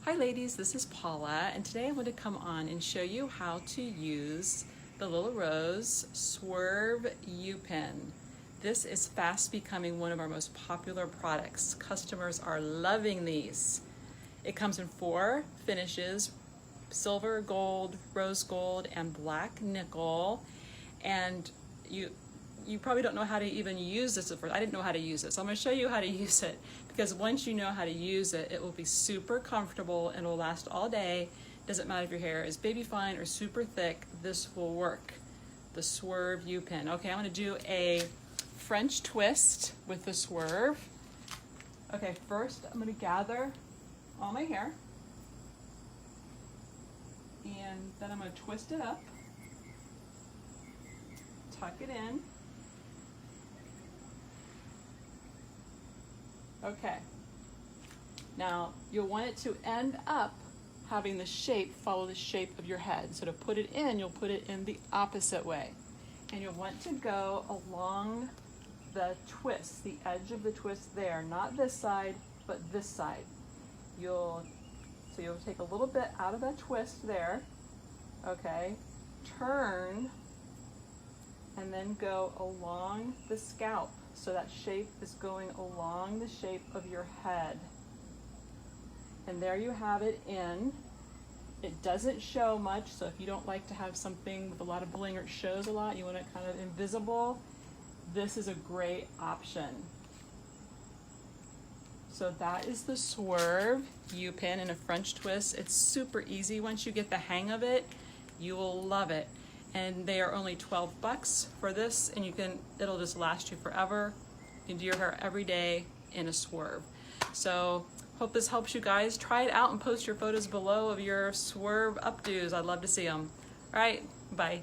Hi ladies, this is Paula, and today I'm going to come on and show you how to use the Lilla Rose Swerve U-Pin. This is fast becoming one of our most popular products. Customers are loving these. It comes in 4 finishes: silver, gold, rose gold, and black nickel. And you probably don't know how to even use this at first. I didn't know how to use it, so I'm going to show you how to use it, because once you know how to use it, it will be super comfortable and will last all day. Doesn't matter if your hair is baby fine or super thick, this will work. The Swerve U-Pin. Okay, I'm going to do a French twist with the Swerve. Okay, first I'm going to gather all my hair, and then I'm going to twist it up, tuck it in. Okay, now you'll want it to end up having the shape follow the shape of your head. So to put it in, you'll put it in the opposite way. And you'll want to go along the twist, the edge of the twist there, not this side, but this side. So you'll take a little bit out of that twist there, okay, turn, and then go along the scalp. So that shape is going along the shape of your head. And there you have it in. It doesn't show much, so if you don't like to have something with a lot of bling or it shows a lot, you want it kind of invisible, this is a great option. So that is the Swerve U-Pin in a French twist. It's super easy. Once you get the hang of it, you will love it. And they are only 12 bucks for this, and it'll just last you forever. You can do your hair every day in a Swerve. So hope this helps you guys. Try it out and post your photos below of your Swerve updos. I'd love to see them. All right, bye.